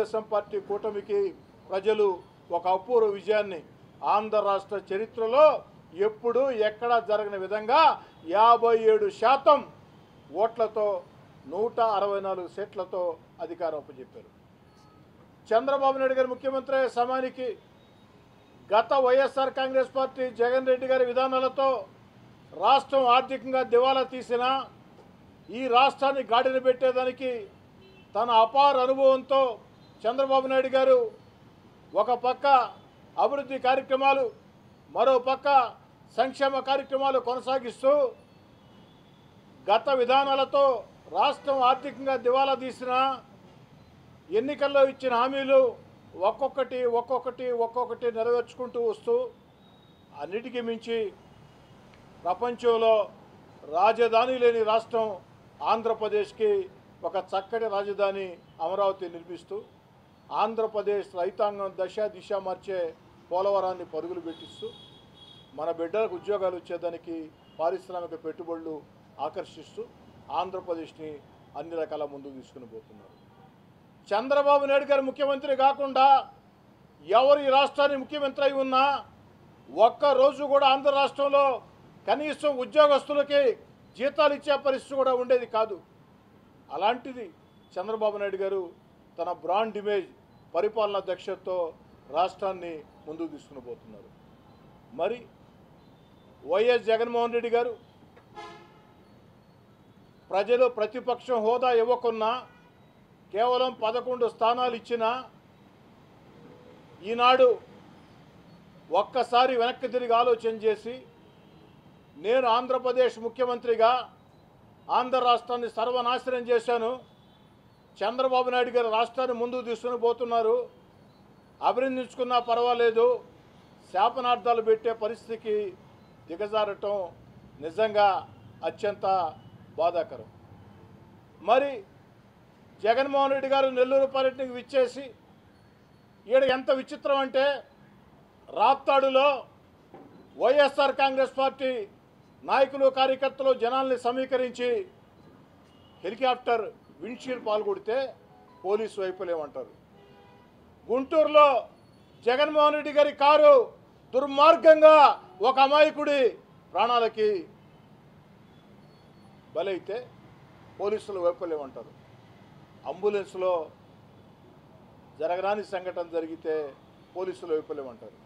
Telugu Desam party కూటమికి ప్రజలు ఒక అపూర్వ విజయాన్ని ఆంధ్ర రాష్ట్ర చరిత్రలో ఎప్పుడు ఎక్కడా జరగని విధంగా 57% ఓట్లతో 164 సీట్లతో అధికారం అప్పచెప్పారు. చంద్రబాబు నాయుడు గారు ముఖ్యమంత్రి సమయానికి గత వైఎస్ఆర్ కాంగ్రెస్ పార్టీ జగన్ రెడ్డి గారి విధానాలతో రాష్ట్రం ఆర్థికంగా దివాలా తీసినా ఈ రాష్ట్రాన్ని గాడిన పెట్టేదానికి తన అపార అనుభవంతో చంద్రబాబు నాయుడు గారు ఒక పక్క అభివృద్ధి కార్యక్రమాలు మరో పక్క సంక్షేమ కార్యక్రమాలు కొనసాగిస్తూ గత విధానాలతో రాష్ట్రం ఆర్థికంగా దివాలా తీసినా ఎన్నికల్లో ఇచ్చిన హామీలు ఒక్కొక్కటి నెరవేర్చుకుంటూ వస్తూ అన్నిటికీ మించి ప్రపంచంలో రాజధాని లేని రాష్ట్రం ఆంధ్రప్రదేశ్కి ఒక చక్కటి రాజధాని అమరావతి నిర్మిస్తూ ఆంధ్రప్రదేశ్ రైతాంగం దిశ మార్చే పోలవరాన్ని పరుగులు పెట్టిస్తూ మన బిడ్డలకు ఉద్యోగాలు వచ్చేదానికి పారిశ్రామిక పెట్టుబడులు ఆకర్షిస్తూ ఆంధ్రప్రదేశ్ని అన్ని రకాల ముందుకు తీసుకుని పోతున్నారు. చంద్రబాబు నాయుడు గారు ముఖ్యమంత్రి కాకుండా ఎవరు ఈ రాష్ట్రానికి ముఖ్యమంత్రి అయి ఉన్నా ఒక్కరోజు కూడా ఆంధ్ర రాష్ట్రంలో కనీసం ఉద్యోగస్తులకి జీతాలు ఇచ్చే పరిస్థితి కూడా ఉండేది కాదు. అలాంటిది చంద్రబాబు నాయుడు గారు తన బ్రాండ్ ఇమేజ్ పరిపాలనా దక్షతతో రాష్ట్రాన్ని ముందుకు తీసుకుని పోతున్నారు. మరి వైఎస్ జగన్మోహన్ రెడ్డి గారు ప్రజలు ప్రతిపక్షం హోదా ఇవ్వకున్నా కేవలం 11 స్థానాలు ఇచ్చినా ఈనాడు ఒక్కసారి వెనక్కి తిరిగి ఆలోచన చేసి నేను ఆంధ్రప్రదేశ్ ముఖ్యమంత్రిగా ఆంధ్ర రాష్ట్రాన్ని సర్వనాశనం చేశాను, చంద్రబాబు నాయుడు గారు రాష్ట్రాన్ని ముందుకు తీసుకుని పోతున్నారు, అభినందించుకున్నా పర్వాలేదు, శాపనార్థాలు పెట్టే పరిస్థితికి దిగజారటం నిజంగా అత్యంత బాధాకరం. మరి జగన్మోహన్ రెడ్డి గారు నెల్లూరు పర్యటనకు విచ్చేసి ఈడ ఎంత విచిత్రం అంటే రాప్తాడులో వైఎస్ఆర్ కాంగ్రెస్ పార్టీ నాయకులు కార్యకర్తలు జనాల్ని సమీకరించి హెలికాప్టర్ విండ్షీల్డ్ పాల్గొడితే పోలీసు వైపులేమంటారు. గుంటూరులో జగన్మోహన్ రెడ్డి గారి కారు దుర్మార్గంగా ఒక అమాయకుడి ప్రాణాలకి బలైతే పోలీసులు వైపులేమంటారు. అంబులెన్స్లో జరగరాని సంఘటన జరిగితే పోలీసులు వైపులేమంటారు.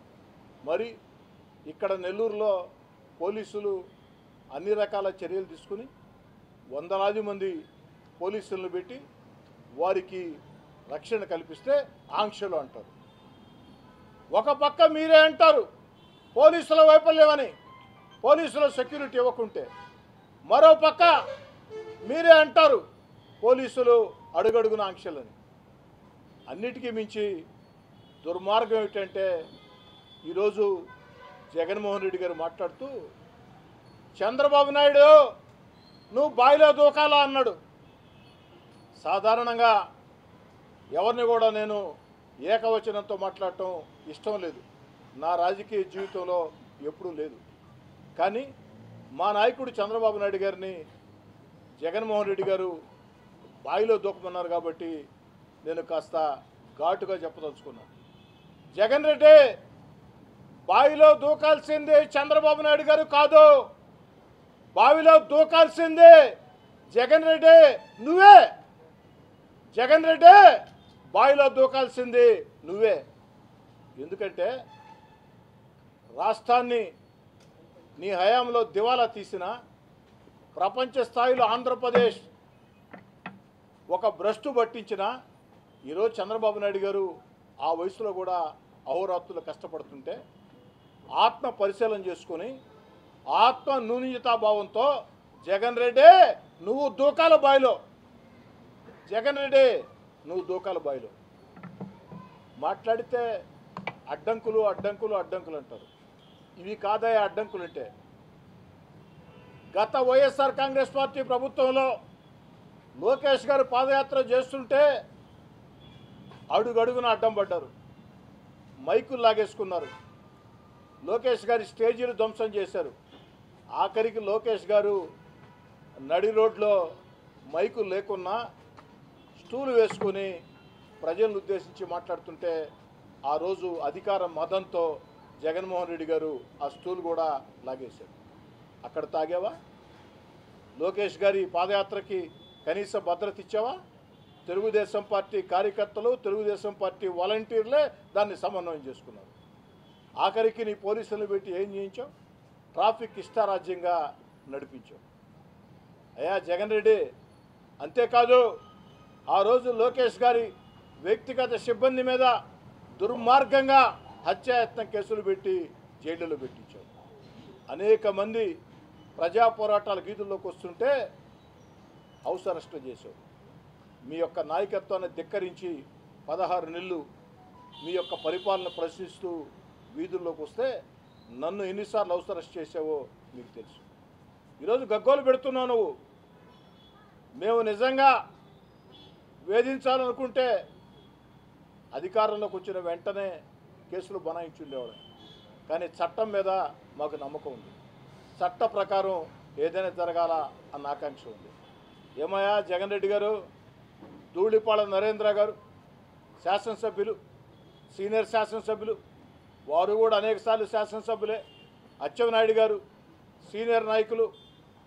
మరి ఇక్కడ నెల్లూరులో పోలీసులు అన్ని రకాల చర్యలు తీసుకుని వందలాది మంది పోలీసులను పెట్టి వారికి రక్షణ కల్పిస్తే ఆంక్షలు అంటారు. ఒక పక్క మీరే అంటారు పోలీసుల వైఫల్యమని, పోలీసుల సెక్యూరిటీ ఇవ్వకుంటే, మరో పక్క మీరే అంటారు పోలీసులు అడుగడుగున ఆంక్షలని. అన్నిటికీ మించి దుర్మార్గం ఏమిటంటే ఈరోజు జగన్మోహన్ రెడ్డి గారు మాట్లాడుతూ చంద్రబాబు నాయుడు నువ్వు బావిలో దూకాలా అన్నాడు. సాధారణంగా ఎవరిని కూడా నేను ఏకవచనంతో మాట్లాడటం ఇష్టం లేదు, నా రాజకీయ జీవితంలో ఎప్పుడూ లేదు. కానీ మా నాయకుడు చంద్రబాబు నాయుడు గారిని జగన్మోహన్ రెడ్డి గారు బావిలో దూకమన్నారు కాబట్టి నేను కాస్త ఘాటుగా చెప్పదలుచుకున్నాను. జగన్ రెడ్డి బావిలో దూకాల్సింది చంద్రబాబు నాయుడు గారు కాదు, బావిలో దూకాల్సింది జగన్ రెడ్డి నువ్వే. జగన్ రెడ్డి బావిలో దూకాల్సింది నువ్వే. ఎందుకంటే రాష్ట్రాన్ని నీ హయాంలో దివాలా తీసిన ప్రపంచ స్థాయిలో ఆంధ్రప్రదేశ్ ఒక భ్రష్టు పట్టించిన ఈరోజు చంద్రబాబు నాయుడు గారు ఆ వయసులో కూడా అహోరాత్రులు కష్టపడుతుంటే ఆత్మ పరిశీలన చేసుకొని ఆత్మ న్యూనతాభావంతో జగన్ రెడ్డి నువ్వు దూకాల బాయిలో, జగన్ రెడ్డి నువ్వు దూకాల బాయిలో మాట్లాడితే అడ్డంకులు అడ్డంకులు అడ్డంకులు అంటారు. ఇవి కాదయా అడ్డంకులు అంటే. గత వైఎస్ఆర్ కాంగ్రెస్ పార్టీ ప్రభుత్వంలో లోకేష్ గారు పాదయాత్ర చేస్తుంటే అడుగడుగున అడ్డం పడ్డారు, మైకులు లాగేసుకున్నారు, లోకేష్ గారి స్టేజీలు ధ్వంసం చేశారు. ఆఖరికి లోకేష్ గారు నడి రోడ్లో మైకులు లేకున్నా స్టూలు వేసుకుని ప్రజలను ఉద్దేశించి మాట్లాడుతుంటే ఆ రోజు అధికార మదంతో జగన్మోహన్ రెడ్డి గారు ఆ స్టూల్ కూడా లాగేశారు. అక్కడ తాగావా? లోకేష్ గారి పాదయాత్రకి కనీస భద్రత ఇచ్చావా? తెలుగుదేశం పార్టీ కార్యకర్తలు, తెలుగుదేశం పార్టీ వాలంటీర్లే దాన్ని సమన్వయం చేసుకున్నారు. ఆఖరికి నీ పోలీసులను పెట్టి ఏం చేయించావు? ట్రాఫిక్ ఇష్టారాజ్యంగా నడిపించావు. అయ్యా జగన్ రెడ్డి, అంతేకాదు ఆ రోజు లోకేష్ గారి వ్యక్తిగత సిబ్బంది మీద దుర్మార్గంగా హత్యాయత్నం కేసులు పెట్టి జైళ్ళలో పెట్టించావు. అనేక మంది ప్రజా పోరాటాల గీతుల్లోకి వస్తుంటే హౌస్ అరెస్టు చేశావు. మీ యొక్క నాయకత్వాన్ని ధిక్కరించి 16 నెలలు మీ యొక్క పరిపాలన ప్రశ్నిస్తూ వీధుల్లోకి వస్తే నన్ను ఎన్నిసార్లు హౌస్ అరెస్ట్ చేసావో మీకు తెలుసు. ఈరోజు గగ్గోలు పెడుతున్నావు నువ్వు. మేము నిజంగా వేధించాలనుకుంటే అధికారంలోకి వచ్చిన వెంటనే కేసులు బనాయించుండేవాడు. కానీ చట్టం మీద మాకు నమ్మకం ఉంది. చట్ట ప్రకారం ఏదైనా జరగాల అన్న ఆకాంక్ష ఉంది. ఏమయ్యా జగన్ రెడ్డి గారు, ధూళిపాళ నరేంద్ర గారు శాసనసభ్యులు, సీనియర్ శాసనసభ్యులు, వారు కూడా అనేకసార్లు శాసనసభ్యులే. అచ్చెన్నాయుడు గారు సీనియర్ నాయకులు,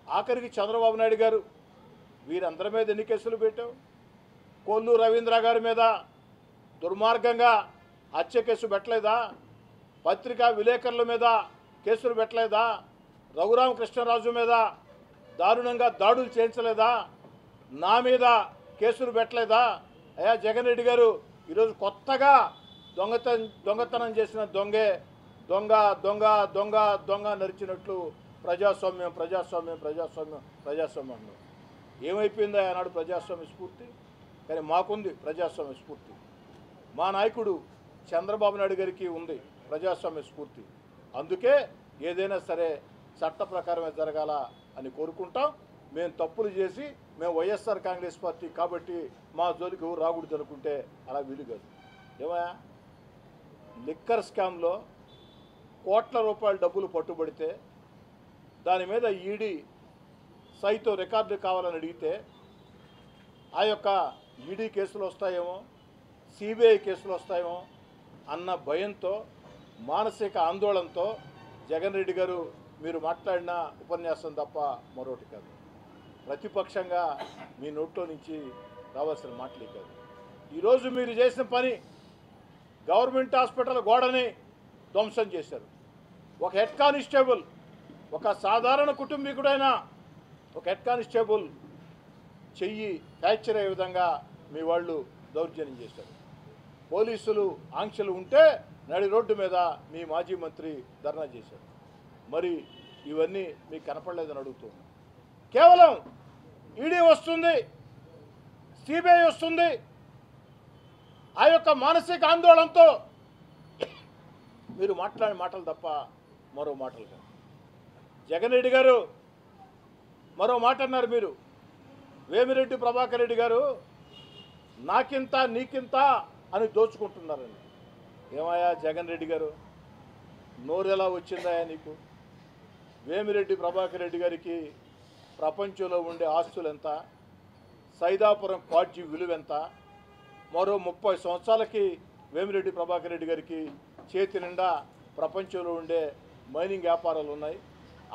ఆఖరికి చంద్రబాబు నాయుడు గారు, వీరందరి మీద ఎన్ని కేసులు పెట్టావు? కొల్లు రవీంద్ర గారి మీద దుర్మార్గంగా హత్య కేసు పెట్టలేదా? పత్రికా విలేకరుల మీద కేసులు పెట్టలేదా? రఘురామకృష్ణరాజు మీద దారుణంగా దాడులు చేయించలేదా? నా మీద కేసులు పెట్టలేదా? అయ్యా జగన్ రెడ్డి గారు, ఈరోజు కొత్తగా దొంగతనం చేసిన దొంగ దొంగ దొంగ దొంగ నరిచినట్లు ప్రజాస్వామ్యం ప్రజాస్వామ్యం ప్రజాస్వామ్యం ప్రజాస్వామ్యం. ఏమైపోయిందా ఆనాడు ప్రజాస్వామ్య స్ఫూర్తి? కానీ మాకుంది ప్రజాస్వామ్య స్ఫూర్తి. మా నాయకుడు చంద్రబాబు నాయుడు గారికి ఉంది ప్రజాస్వామ్య స్ఫూర్తి. అందుకే ఏదైనా సరే చట్ట ప్రకారమే జరగాల అని కోరుకుంటాం. మేము తప్పులు చేసి మేము వైఎస్ఆర్ కాంగ్రెస్ పార్టీ కాబట్టి మా జోలికి రాకూడదు అనుకుంటే అలా వీలు కాదు. ఏమయ్యా, లిక్కర్ స్కామ్లో కోట్ల రూపాయల డబ్బులు పట్టుబడితే దాని మీద ఈడీ సైతో రికార్డు కావాలని అడిగితే ఆ యొక్క ఈడీ కేసులు వస్తాయేమో, సిబిఐ కేసులు వస్తాయేమో అన్న భయంతో, మానసిక ఆందోళనతో జగన్ రెడ్డి గారు మీరు మాట్లాడిన ఉపన్యాసం తప్ప మరొకటి కాదు. ప్రతిపక్షంగా మీ నోట్లో నుంచి రావాల్సిన మాటలే కాదు. ఈరోజు మీరు చేసిన పని, గవర్నమెంట్ హాస్పిటల్ గోడని ధ్వంసం చేశారు. ఒక హెడ్ కానిస్టేబుల్, ఒక సాధారణ కుటుంబీకుడైన ఒక హెడ్ కానిస్టేబుల్ చెయ్యి ఫ్రాక్చర్ అయ్యే విధంగా మీ వాళ్ళు దౌర్జన్యం చేశారు. పోలీసులు ఆంక్షలు ఉంటే నడి రోడ్డు మీద మీ మాజీ మంత్రి ధర్నా చేశారు. మరి ఇవన్నీ మీకు కనపడలేదని అడుగుతున్నాను. కేవలం ఈడీ వస్తుంది, సిబిఐ వస్తుంది, ఆ యొక్క మానసిక ఆందోళనతో మీరు మాట్లాడే మాటలు తప్ప మరో మాటలు కాదు. జగన్ రెడ్డి గారు మరో మాట అన్నారు. మీరు వేమిరెడ్డి ప్రభాకర్ రెడ్డి గారు నాకింత నీకింత అని దోచుకుంటున్నారని. ఏమయ్యా జగన్ రెడ్డి గారు, నోరెలా వచ్చిందాయా నీకు? వేమిరెడ్డి ప్రభాకర్ రెడ్డి గారికి ప్రపంచంలో ఉండే ఆస్తులు ఎంత, సైదాపురం కాడ్జీ విలువ ఎంత? మరో 30 సంవత్సరాలకి వేమిరెడ్డి ప్రభాకర్ రెడ్డి గారికి చేతి నిండా ప్రపంచంలో ఉండే మైనింగ్ వ్యాపారాలు ఉన్నాయి.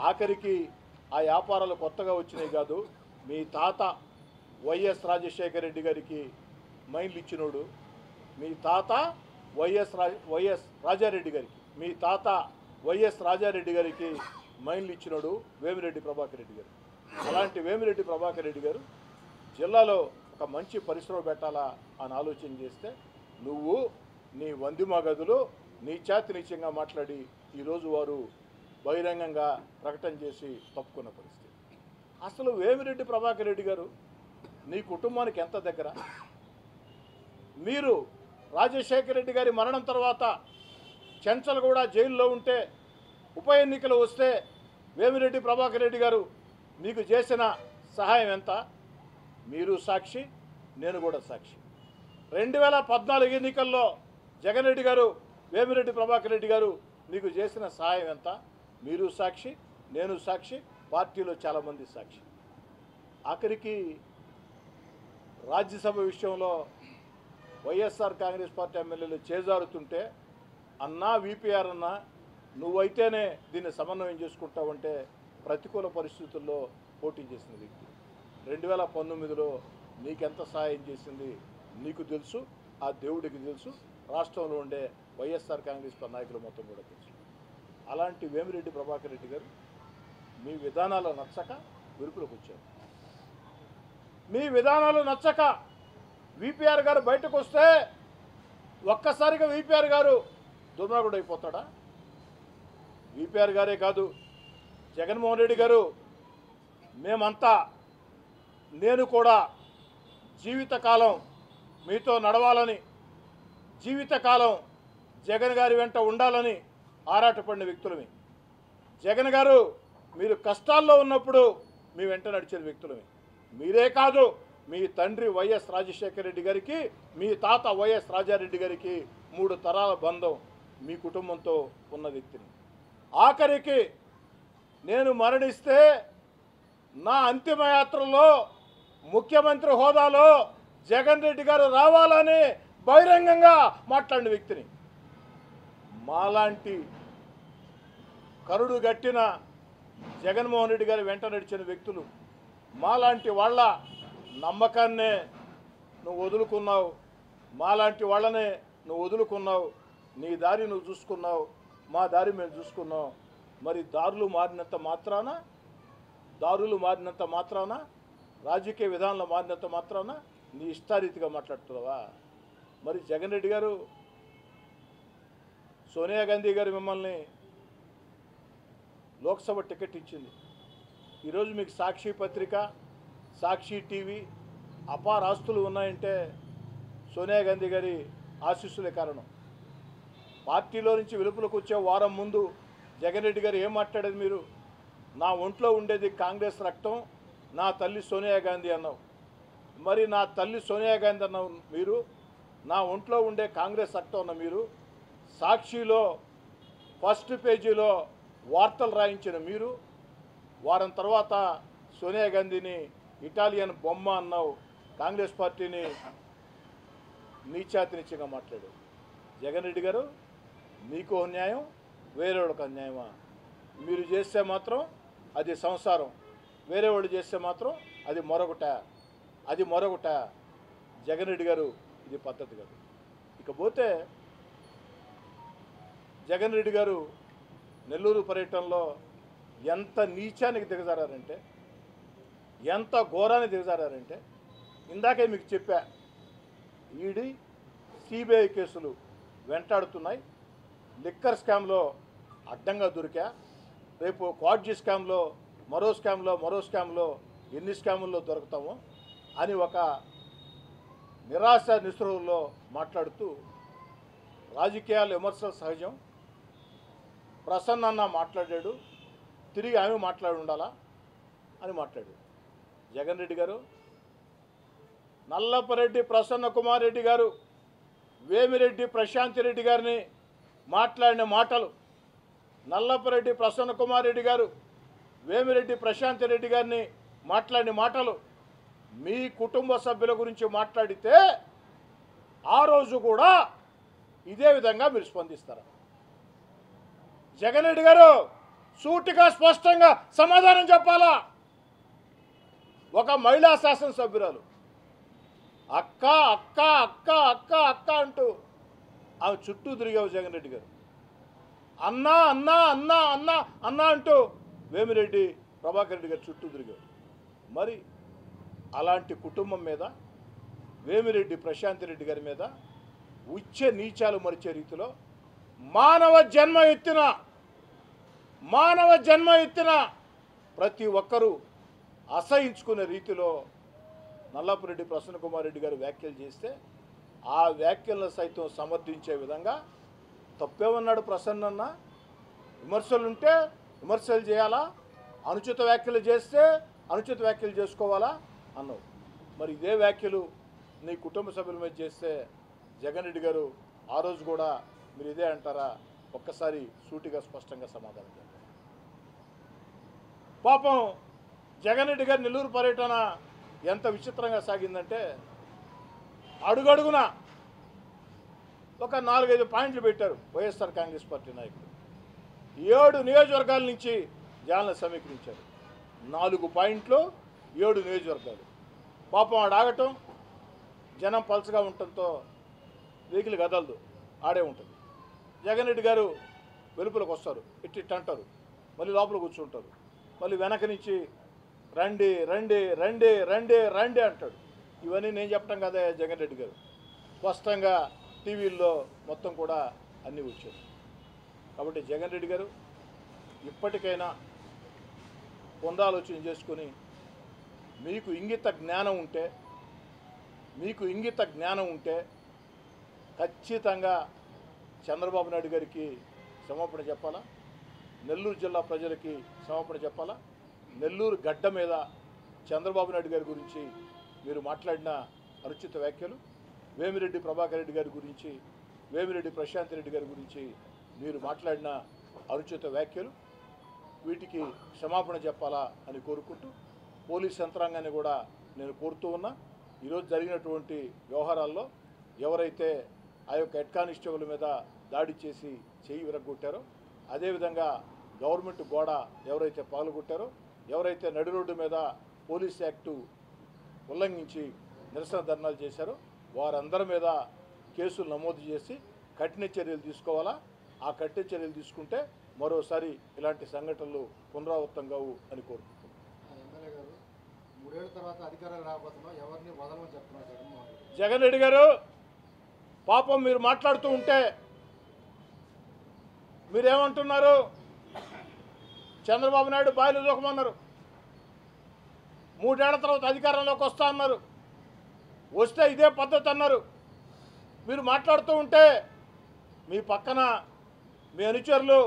ఆఖరికి ఆ వ్యాపారాలు కొత్తగా వచ్చినాయి కాదు, మీ తాత వైఎస్ రాజశేఖర రెడ్డి గారికి మైన్లు ఇచ్చినోడు, మీ తాత వైఎస్ రాజారెడ్డి గారికి, మీ తాత వైఎస్ రాజారెడ్డి గారికి మైన్లు ఇచ్చినోడు వేమిరెడ్డి ప్రభాకర్ రెడ్డి గారు. అలాంటి వేమిరెడ్డి ప్రభాకర్ రెడ్డి గారు జిల్లాలో ఒక మంచి పరిశ్రమ పెట్టాలా అని ఆలోచన చేస్తే నువ్వు నీ వందిమా గదులు నీచాతి నీచంగా మాట్లాడి ఈరోజు వారు బహిరంగంగా ప్రకటన చేసి తప్పుకున్న పరిస్థితి. అసలు వేమిరెడ్డి ప్రభాకర్ రెడ్డి గారు నీ కుటుంబానికి ఎంత దగ్గర? మీరు రాజశేఖర రెడ్డి గారి మరణం తర్వాత చెంచల్గూడ జైల్లో ఉంటే ఉప ఎన్నికలు వస్తే వేమిరెడ్డి ప్రభాకర్ రెడ్డి గారు మీకు చేసిన సహాయం ఎంత? మీరు సాక్షి, నేను కూడా సాక్షి. 2014 ఎన్నికల్లో జగన్ రెడ్డి గారు, వేమిరెడ్డి ప్రభాకర్ రెడ్డి గారు మీకు చేసిన సహాయం ఎంత? మీరు సాక్షి, నేను సాక్షి, పార్టీలో చాలామంది సాక్షి. ఆఖరికి రాజ్యసభ విషయంలో వైఎస్ఆర్ కాంగ్రెస్ పార్టీ ఎమ్మెల్యేలు చేజారుతుంటే అన్నా విపిఆర్ అన్నా నువ్వైతేనే దీన్ని సమన్వయం చేసుకుంటావంటే ప్రతికూల పరిస్థితుల్లో పోటీ చేసిన వ్యక్తి 2019లో నీకెంత సహాయం చేసింది నీకు తెలుసు, ఆ దేవుడికి తెలుసు, రాష్ట్రంలో ఉండే వైఎస్ఆర్ కాంగ్రెస్ పార్టీ నాయకులు మొత్తం కూడా తెలుసు. అలాంటి వేమిరెడ్డి ప్రభాకర్ రెడ్డి గారు మీ విధానాలు నచ్చక విరుపులకు వచ్చారు. మీ విధానాలు నచ్చక విపిఆర్ గారు బయటకు వస్తే ఒక్కసారిగా విపిఆర్ గారు దుర్మార్గుడు అయిపోతాడా? విపిఆర్ గారే కాదు, జగన్మోహన్ రెడ్డి గారు మేమంతా, నేను కూడా జీవితకాలం మీతో నడవాలని, జీవితకాలం జగన్ గారి వెంట ఉండాలని ఆరాటపడిన వ్యక్తులమే. జగన్ గారు మీరు కష్టాల్లో ఉన్నప్పుడు మీ వెంట నడిచిన వ్యక్తులమే. మీరే కాదు, మీ తండ్రి వైఎస్ రాజశేఖర రెడ్డి గారికి, మీ తాత వైఎస్ రాజారెడ్డి గారికి 3 తరాల బంధం మీ కుటుంబంతో ఉన్న వ్యక్తిని. ఆఖరికి నేను మరణిస్తే నా అంతిమయాత్రలో ముఖ్యమంత్రి హోదాలో జగన్ రెడ్డి గారు రావాలని బహిరంగంగా మాట్లాడిన వ్యక్తిని. మాలాంటి కరుడు గట్టిన జగన్మోహన్ రెడ్డి గారి వెంట నడిచిన వ్యక్తులు, మాలాంటి వాళ్ళ నమ్మకాన్నే నువ్వు వదులుకున్నావు, మాలాంటి వాళ్ళనే నువ్వు వదులుకున్నావు, నీ దారి నువ్వు చూసుకున్నావు, మా దారి మేము చూసుకున్నాం. మరి దారులు మారినంత మాత్రాన రాజకీయ విధానాలు మారినంత మాత్రాన నీ ఇష్టారీతిగా మాట్లాడుతున్నావా? మరి జగన్ రెడ్డి గారు, సోనియా గాంధీ గారు మిమ్మల్ని లోక్సభ టికెట్ ఇచ్చింది. ఈరోజు మీకు సాక్షి పత్రిక, సాక్షి టీవీ అపార ఆస్తులు ఉన్నాయంటే సోనియా గాంధీ గారి ఆశీస్సులే కారణం. పార్టీలో నుంచి వెలుపులకు వచ్చే వారం ముందు జగన్ రెడ్డి గారు ఏం మాట్లాడేది? మీరు నా ఒంట్లో ఉండేది కాంగ్రెస్ రక్తం, నా తల్లి సోనియా గాంధీ అన్నావు. మరి నా తల్లి సోనియా గాంధీ అన్నావు మీరు, నా ఒంట్లో ఉండే కాంగ్రెస్ రక్తం అన్న మీరు, సాక్షిలో ఫస్ట్ పేజీలో వార్తలు రాయించిన మీరు, వారం తర్వాత సోనియా గాంధీని ఇటాలియన్ బొమ్మ అన్నావు, కాంగ్రెస్ పార్టీని నీచాతినిచ్చగా మాట్లాడావు. జగన్ రెడ్డి గారు, మీకు అన్యాయం, వేరేవాళ్ళకి అన్యాయమా? మీరు చేస్తే మాత్రం అది సంసారం, వేరే వాళ్ళు చేస్తే మాత్రం అది మరొకట. జగన్ రెడ్డి గారు, ఇది పద్ధతి కాదు. ఇకపోతే జగన్ రెడ్డి గారు నెల్లూరు పర్యటనలో ఎంత నీచానికి దిగజారంటే, ఎంత ఘోరానికి దిగజారంటే, ఇందాకే మీకు చెప్పా, ఈడీ సిబిఐ కేసులు వెంటాడుతున్నాయి. లిక్కర్ స్కామ్లో అడ్డంగా దొరికా, రేపు క్వాడ్జీ స్కామ్లో మరో స్కామ్లో ఎన్ని స్కాముల్లో దొరుకుతామో అని ఒక నిరాశ నిస్పృహలో మాట్లాడుతూ, రాజకీయాలు విమర్శలు సహజం, ప్రసన్న అన్న మాట్లాడాడు, తిరిగి ఆమె మాట్లాడి ఉండాలా అని మాట్లాడాడు. జగన్ రెడ్డి గారు, నల్లపరెడ్డి ప్రసన్న కుమార్ రెడ్డి గారు వేమిరెడ్డి ప్రశాంత్ రెడ్డి గారిని మాట్లాడిన మాటలు, నల్లపరెడ్డి ప్రసన్న కుమార్ రెడ్డి గారు వేమిరెడ్డి ప్రశాంత్ రెడ్డి గారిని మాట్లాడిన మాటలు మీ కుటుంబ సభ్యుల గురించి మాట్లాడితే ఆ రోజు కూడా ఇదే విధంగా మీరు స్పందిస్తారా? జగన్ రెడ్డి గారు సూటిగా స్పష్టంగా సమాధానం చెప్పాలా. ఒక మహిళా శాసనసభ్యురాలు అక్క అక్క అక్క అక్క అక్క అంటూ ఆమె చుట్టూ తిరిగావు జగన్ రెడ్డి గారు. అన్నా అన్నా అన్నా అన్నా అన్నా అంటూ వేమిరెడ్డి ప్రభాకర్ రెడ్డి గారు చుట్టూ తిరిగావు. మరి అలాంటి కుటుంబం మీద, వేమిరెడ్డి ప్రశాంత్ రెడ్డి గారి మీద ఉచ్చ నీచాలు మరిచే రీతిలో మానవ జన్మ ఎత్తిన ప్రతి ఒక్కరూ అసహించుకునే రీతిలో నల్లపరెడ్డి ప్రసన్న కుమార్ రెడ్డి గారు వ్యాఖ్యలు చేస్తే ఆ వ్యాఖ్యలను సైతం సమర్థించే విధంగా తప్పేమన్నాడు ప్రసన్న? విమర్శలుంటే విమర్శలు చేయాలా, అనుచిత వ్యాఖ్యలు చేస్తే అనుచిత వ్యాఖ్యలు చేసుకోవాలా అన్నావు. మరి ఇదే వ్యాఖ్యలు నీ కుటుంబ సభ్యుల మీద చేస్తే జగన్ రెడ్డి గారు ఆ రోజు కూడా మీరు ఇదే అంటారా? ఒక్కసారి సూటిగా స్పష్టంగా సమాధానం చెప్పండి. పాపం జగన్ రెడ్డి గారి నెల్లూరు పర్యటన ఎంత విచిత్రంగా సాగిందంటే, అడుగడుగున ఒక 4-5 పాయింట్లు పెట్టారు వైఎస్ఆర్ కాంగ్రెస్ పార్టీ నాయకులు. 7 నియోజకవర్గాల నుంచి జనాలను సమీకరించారు. 4 పాయింట్లు 7 నియోజకవర్గాలు. పాపం ఆడ ఆగటం, జనం పల్చగా ఉండటంతో వెహికల్ కదలదు, ఆడే ఉంటుంది. జగన్ రెడ్డి గారు వెలుపులకు వస్తారు, ఇట్టి అంటారు, మళ్ళీ లోపల కూర్చుంటారు, మళ్ళీ వెనక నుంచి రండి రండి రండి రండి రండి అంటాడు. ఇవన్నీ నేను చెప్పడం కదా, జగన్ రెడ్డి గారు స్పష్టంగా టీవీల్లో మొత్తం కూడా అన్నీ వచ్చాయి. కాబట్టి జగన్ రెడ్డి గారు ఇప్పటికైనా పునరాలోచన చేసుకొని మీకు ఇంగిత జ్ఞానం ఉంటే ఖచ్చితంగా చంద్రబాబు నాయుడు గారికి క్షమాపణ చెప్పాలా, నెల్లూరు జిల్లా ప్రజలకి క్షమాపణ చెప్పాలా. నెల్లూరు గడ్డ మీద చంద్రబాబు నాయుడు గారి గురించి మీరు మాట్లాడిన అనుచిత వ్యాఖ్యలు, వేమిరెడ్డి ప్రభాకర్ రెడ్డి గారి గురించి, వేమిరెడ్డి ప్రశాంత్ రెడ్డి గారి గురించి మీరు మాట్లాడిన అనుచిత వ్యాఖ్యలు, వీటికి క్షమాపణ చెప్పాలా అని కోరుకుంటూ పోలీస్ యంత్రాంగాన్ని కూడా నేను కోరుతూ ఉన్నా. ఈరోజు జరిగినటువంటి వ్యవహారాల్లో ఎవరైతే ఆ యొక్క హెడ్ కానిస్టేబుల్ మీద దాడి చేసి చేయి విరగొట్టారో, అదేవిధంగా గవర్నమెంట్ గోడ ఎవరైతే పాల్గొట్టారో, ఎవరైతే నడి రోడ్డు మీద పోలీస్ యాక్టు ఉల్లంఘించి నిరసన ధర్నాలు చేశారో వారందరి మీద కేసులు నమోదు చేసి కఠిన చర్యలు తీసుకోవాలా. ఆ కఠిన చర్యలు తీసుకుంటే మరోసారి ఇలాంటి సంఘటనలు పునరావృతం కావు అని కోరుకుంటున్నాను. ఎమ్మెల్యే గారు 3 ఏళ్ల తర్వాత అధికారాలు రాబోతున్నాం, ఎవరిని వదలమని చెప్తున్నారు జగన్మోహన్ రెడ్డి. జగన్ రెడ్డి గారు పాపం మీరు మాట్లాడుతూ ఉంటే మీరేమంటున్నారు? చంద్రబాబు నాయుడు బాయిలు దూకమన్నారు, 3 ఏళ్ల తర్వాత అధికారంలోకి వస్తా అన్నారు, వస్తే ఇదే పద్ధతి అన్నారు. మీరు మాట్లాడుతూ ఉంటే మీ పక్కన మీ అనుచరులు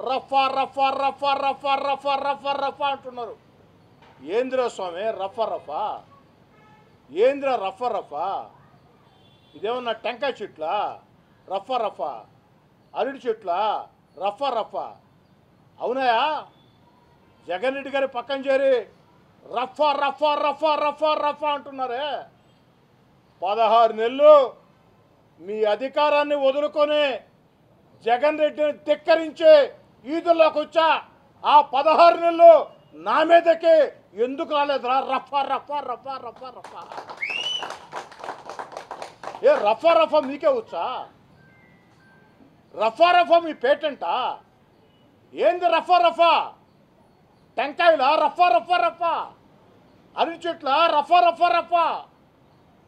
రఫా రఫా రఫా రఫా రఫా రఫా రఫా అంటున్నారు. ఏంద్ర స్వామి రఫా రఫా? ఏంద్ర రఫా రఫా? ఇదేమన్నా టెంకాయ చెట్లా? రఫా రఫా అరటి చెట్లా? రఫా రఫా అవునాయా? జగన్ రెడ్డి గారి పక్కన చేరి రఫా రఫా రఫా రఫా రఫా అంటున్నారే. 16 నెలలు మీ అధికారాన్ని వదులుకొని జగన్ రెడ్డిని ధిక్కరించి ఈదుల్లోకి వచ్చా. ఆ 16 నెలలు నా మీదకి ఎందుకు రాలేదురా? రఫా రఫా రఫా రఫా రఫా. ఏ రఫా రఫా మీకే వచ్చా? రఫా రఫా మీ పేటెంటా? ఏంది రఫా రఫా? టెంకాయలా? రఫా రఫా రఫా. అరటి చెట్ల? రఫా రఫా రఫా.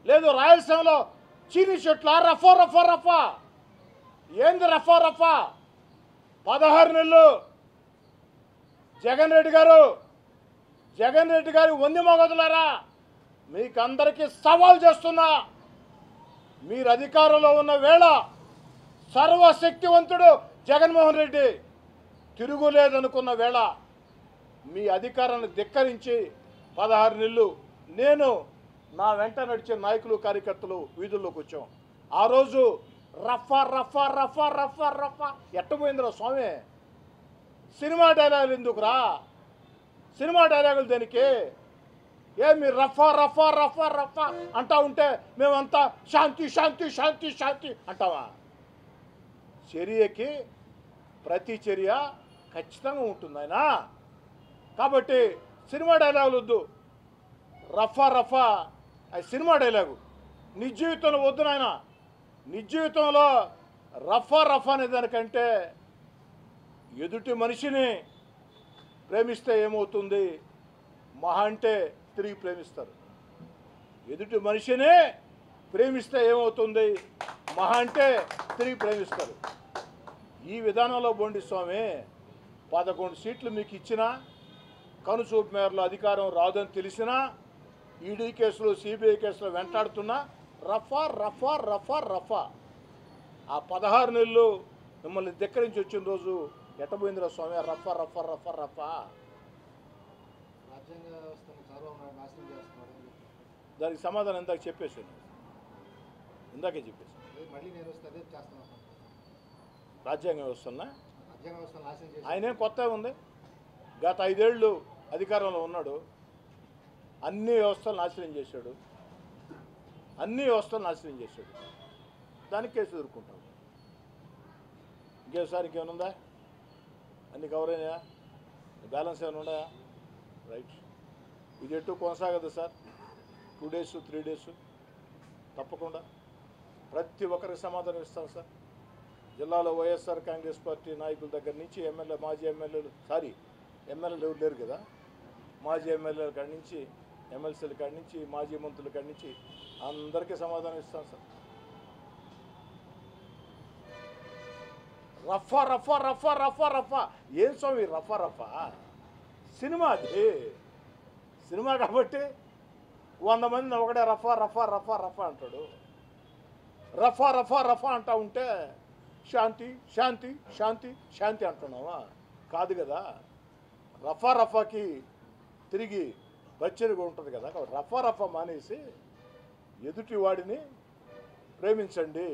లేదు రాయలసీమలో చీని చెట్ల? రఫా రఫా రఫా. ఏంది రఫా రఫా? 16 నెలలు జగన్ రెడ్డి గారు వంది మొగదులారా, మీకందరికీ సవాల్ చేస్తున్నా. మీరు అధికారంలో ఉన్న వేళ సర్వశక్తివంతుడు జగన్మోహన్ రెడ్డి, తిరుగులేదనుకున్న వేళ మీ అధికారాన్ని ధిక్కరించి 16 నెలలు నేను నా వెంట నడిచే నాయకులు కార్యకర్తలు వీధుల్లోకి వచ్చాం. ఆ రోజు రఫా రఫా రఫా రఫా రఫా ఎట్టపోయిందిరా స్వామి? సినిమా డైలాగులు ఎందుకురా? సినిమా డైలాగులు దేనికి? మీరు రఫా రఫా రఫా రఫా అంటా ఉంటే మేమంతా శాంతి శాంతి శాంతి శాంతి అంటావా? చర్యకి ప్రతి చర్య ఖచ్చితంగా ఉంటుంది ఆయన. కాబట్టి సినిమా డైలాగులు వద్దు. రఫా రఫా అది సినిమా డైలాగు, నిజ జీవితంలో వద్దు నాయన. నిజ జీవితంలో రఫా రఫా అనే దానికంటే ఎదుటి మనిషిని ప్రేమిస్తే ఏమవుతుంది? మహా అంటే తిరిగి ప్రేమిస్తారు. ఎదుటి మనిషిని ప్రేమిస్తే ఏమవుతుంది? మహా అంటే తిరిగి ప్రేమిస్తారు. ఈ విధానంలో బోండి స్వామి 11 సీట్లు మీకు ఇచ్చినా, కనుచూపు మేరలో అధికారం రాదని తెలిసినా, ఈడీ కేసులు సిబిఐ కేసులు వెంటాడుతున్నా రఫా రఫా రఫా రఫా. ఆ 16 నెలలు మిమ్మల్ని ధిక్కరించి వచ్చిన రోజు ఎట్టబోయిందిరా స్వామి? రఫా రఫా రఫా రఫా. రాజ్యాంగ వ్యవస్థను చంద్రబాబు నాయుడు నాశనం చేస్తున్నాడు. దానికి సమాధానం ఇందాకే చెప్పేసి మళ్ళీ నేను వస్తే అదే చేస్తున్నాను. రాజ్యాంగ వ్యవస్థన్నా రాజ్యాంగ వ్యవస్థను నాశనం చేసి ఆయనేం కొత్త ఉంది? గత 5 ఏళ్ళు అధికారంలో ఉన్నాడు, అన్ని వ్యవస్థలు నాశనం చేశాడు. దానికి కేసు ఎదుర్కొంటాం. ఇంకేసారి ఇంకేమైనా ఉందా? అన్ని కవర్ అయినాయా? బ్యాలెన్స్ ఏమైనా ఉన్నాయా? రైట్. ఇది ఎటు కొనసాగదు సార్. 2 days 3 days తప్పకుండా ప్రతి ఒక్కరికి సమాధానం ఇస్తాం సార్. జిల్లాలో వైఎస్ఆర్ కాంగ్రెస్ పార్టీ నాయకుల దగ్గర నుంచి మాజీ ఎమ్మెల్యేలు ఎవరు లేరు కదా, మాజీ ఎమ్మెల్యేల కాడి నుంచి ఎమ్మెల్సీల కాడి నుంచి మాజీ మంత్రుల కాడి నుంచి అందరికీ సమాధానం ఇస్తాం సార్. రఫా రఫా రఫా రఫా రఫా ఏం స్వామి రఫా రఫా? సినిమా అది, సినిమా కాబట్టి 100 మందిని ఒకటే రఫా రఫా రఫా రఫా అంటాడు. రఫా రఫా రఫా అంటా ఉంటే శాంతి శాంతి శాంతి శాంతి అంటున్నావా? కాదు కదా. రఫా రఫాకి తిరిగి బచ్చరిగా ఉంటుంది కదా. రఫా రఫా మానేసి ఎదుటి వాడిని ప్రేమించండి.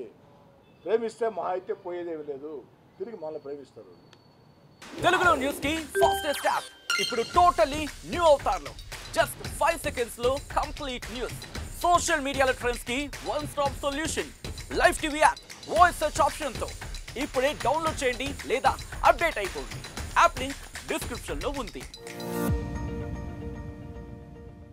ప్రేమిస్తే మహా అయితే పోయేదేమి లేదు, తిరిగి మనల్ని ప్రేమిస్తారు. తెలుగులో న్యూస్ కి ఫాస్టెస్ట్ యాప్ ఇప్పుడు టోటల్లీ న్యూ అవతార్లో జస్ట్ 5 seconds లో కంప్లీట్ న్యూస్. సోషల్ మీడియాలో ట్రెండ్స్ కి one stop solution. Live TV app voice search option తో ఇప్పుడే డౌన్లోడ్ చేయండి లేదా అప్డేట్ అయిపోండి. యాప్ లింక్ డిస్క్రిప్షన్ లో ఉంది.